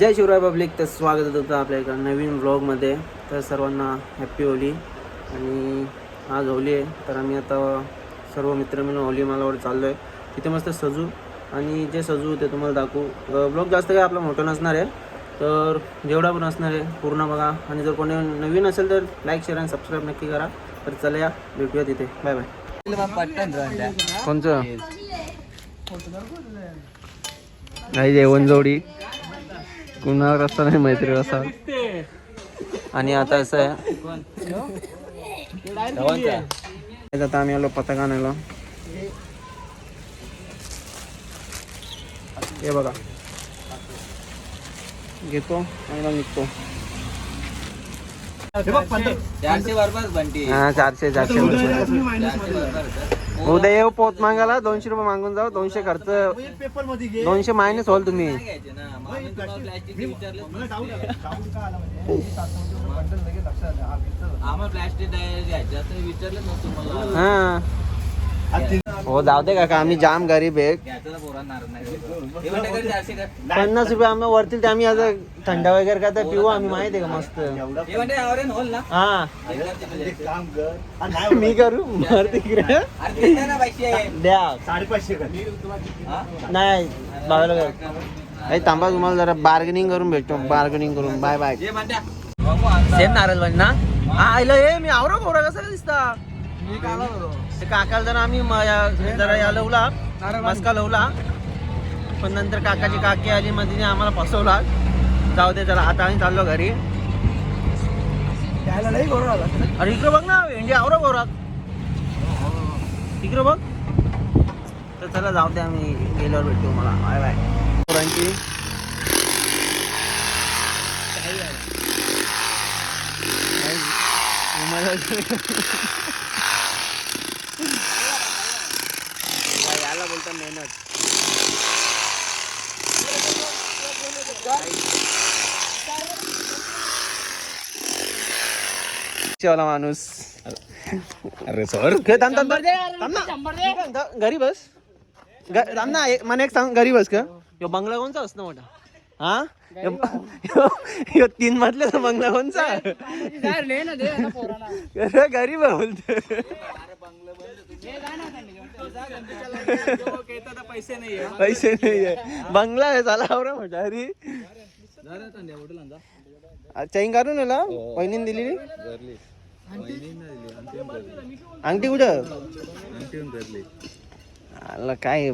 जय Shivray public. तर स्वागत होतं आपल्या एका नवीन व्लॉगमध्ये. तर सर्वांना हॅप्पी होली. आणि आज होली आहे, तर आम्ही आता सर्व मित्र मिळून होली मालावर चाललो आहे. तिथे मस्त सजू आणि जे सजू ते तुम्हाला दाखवू. ब्लॉग जास्त काय आपला मोठं नसणार आहे, तर जेवढा पण असणार आहे पूर्ण बघा. आणि जर कोणी नवीन असेल तर लाईक शेअर आणि सबस्क्राईब नक्की करा. तर चला या, भेटूया तिथे. Bye bye. कोणचं काही जेवण जोडी कुणावर असता नाही, मैत्री असा. आणि आता असं आहे, आता आम्ही आलो पताका आणायला. हे बघा, घेतो आणि निघतो. 400 उद्या येऊ पोत मागायला. 200 रुपये मागून जाऊ. 200 खर्च, 200 मायनस होल तुम्ही. हा हो, जाऊ दे काका, आम्ही जाम गरीब आहे. 50 रुपये आम्ही वरतील ते आम्ही आता थंडा वगैरे का तर पिऊ आम्ही, माहिती आहे का मस्त. हा मी करू मर तिकडे द्या 550 नाही बाबाला थांबा, तुम्हाला जरा बार्गेनिंग करून भेटतो. बार्गेनिंग करून. Bye bye. सेम नारळ ना. हा आयलं हे मी आवरा खोरा कसा दिसता. काकाला जरा आम्ही जरा या लवला मस्का लवला, पण नंतर काकाची काकी आली मध्ये आम्हाला फसवला. जाऊ दे चला, आता आम्ही चाललो घरी. अरे इकडे बघ ना, इंडिया आवरा गोरात इकडे बघ. तर चला जाऊ दे, आम्ही गेल्यावर भेटतो. मला बाय बाय. पोरांची याला बोलता मेहनत. वाला माणूस. अरे सर घरी बस. ना मला एक सांग, घरी बस का. यो बंगला कोणचा असतो मोठा. हा यो 3 मजल्याचा बंगला कोणचा. घरी बोलतो. पैसे नाही बंगला आहे झाला आवरा मोठा. अरे चैन काढून याला पहिलीन दिली. अंगठी कुठं काय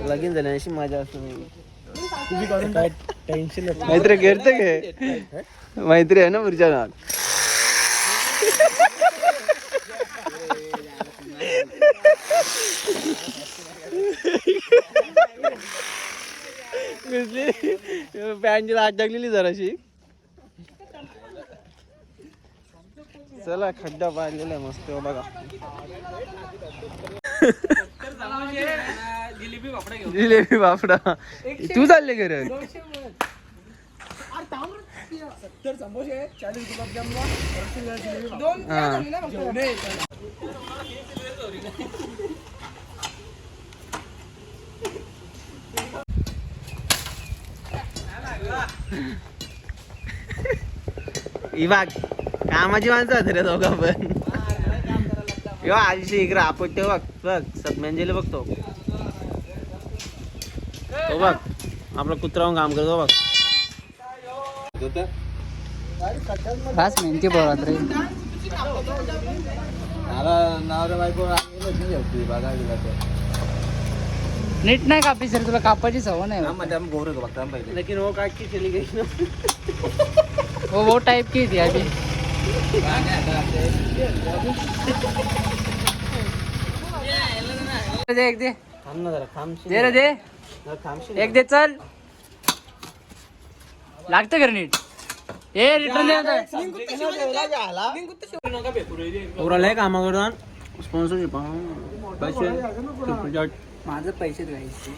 लगीन झाल्या अशी मजा असते. मैत्री घेरते काय मैत्री आहे ना पुढच्या नात. पॅन्टची लाट टाकलेली जराशी. चला खड्डा पाडलेला आहे मस्त बघा. जिलेबी बापडा तू चालले घर. ही बाग कामाची माणसं होते रे दोघं पण. यो आजी इकडे आपट बघ बघ सतम्यांजेला बघतो. तो बघ आपला कुत्रा काम करतो बघ. खास मेहनती बोलत रे. नीट नाही कापी सर, तुला कापायची सवय नाही. लेकिन वो काट की चली गई. वो टाइप की थी अभी. दे एक दे. थांब ना जरा, थांबशील. दे रे दे. थांबशील. एक दे चल. लागतं घर नीट. ए रिटर्न दे. ओरल कामा करतात स्पॉन्सरशिप. माझं पैसे द्यायचे.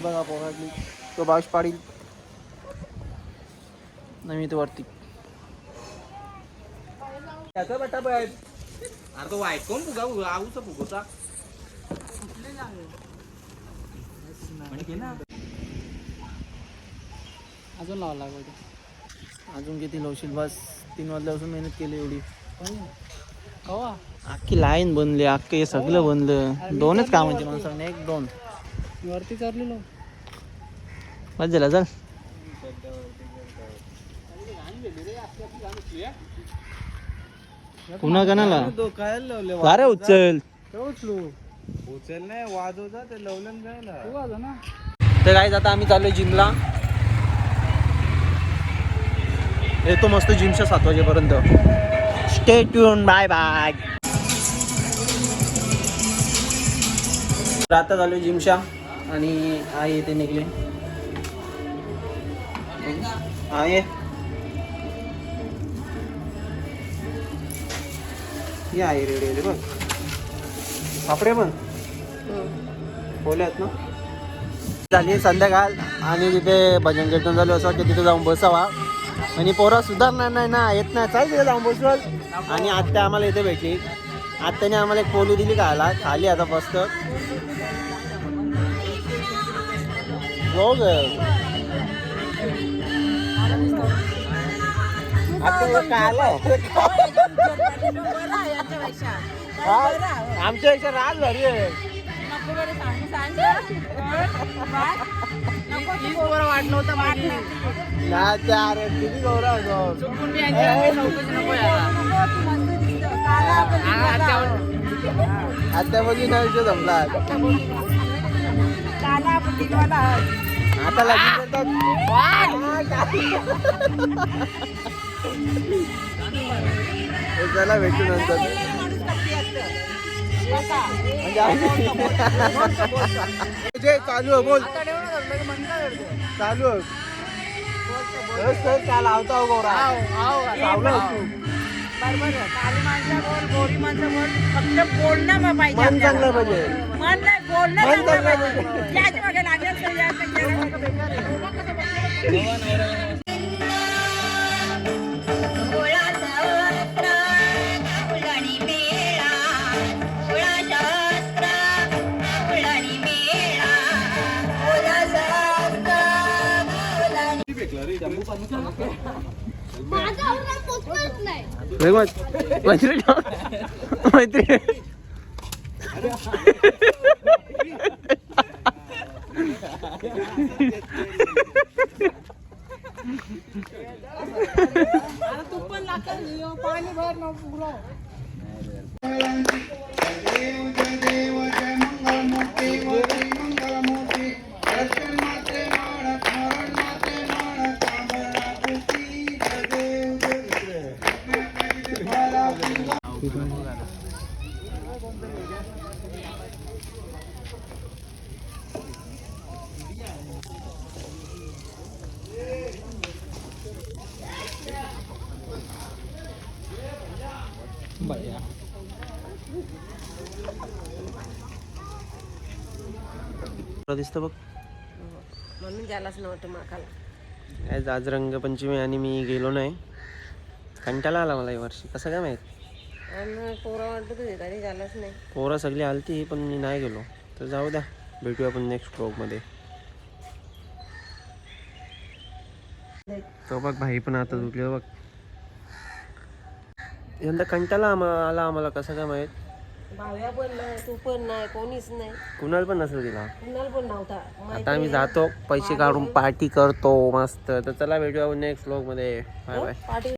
बघा पोरातली तो बाश पाडील नाही मी ते वरती. अरे तो वाईट कोण फुगा आऊचा फुगोचा अजून लावा लागत अजून किती लावशील बस 3 वाजल्यापासून मेहनत केली एवढी कवा अख्खी लाईन बनली अख्खं हे सगळं बनलं 2च कामाची माणसाने 1-2 वरती चढलेलो बस झाला चल पुन्हा कणाला अरे उचल उचल नाही वाजवता ते लवलन जायला ना तर काय आता आम्ही चाललोय जिमला येतो मस्त जिमच्या 7 वाजेपर्यंत स्टे ट्यून बाय बाय आता चालू जिमच्या आणि आई येते निघले हा ये आई रेडी आली बघ सापडे पण बोलत ना झाली संध्याकाळ आणि तिथे भजन कीर्तन झालं असं वाटतं तिथे जाऊन बसावा आणि पोरा सुधारणार नाही ना येत नाही चाल तिथे जाऊन बसवल आणि आत्या आम्हाला इथे भेटली आत्याने आम्हाला एक पोळी दिली खायला खाली आता मस्त बघ आमच्या पेक्षा राज भारी आहे किती गौरव आता बघी ना विषय जमला आता लगेच त्याला भेटू नंतर चालू आहे बोल चालू आहे काल आवता हो गौरा फक्त बोलणं पाहिजे मन चांगलं पाहिजे मन नाही बोलणं पाहिजे याच्या मागे लागेल मैत्री तू पण पाणी भर न पुरव दिसतं बघ म्हणून गेलाच नव्हतं माकाला आज रंगपंचमी आणि मी गेलो नाही कंटाळा आला मला या वर्षी कसं काय माहित आणि पोरं वाटत होते तरी झालंच नाही पोरं सगळी आलती पण मी नाही गेलो तर जाऊ द्या भेटूया आपण नेक्स्ट ब्लॉगमध्ये तो बघ भाई पण आता झोपले बघ यंदा कंटाळा आला आम्हाला कसं काय माहित भाव्या पण नाही तू पण नाही कोणीच नाही कुणाला पण नसेल तिला कुणाला पण नव्हता आता आम्ही जातो पैसे काढून पार्टी करतो मस्त तर चला भेटूया नेक्स्ट ब्लॉगमध्ये बाय बाय पाठी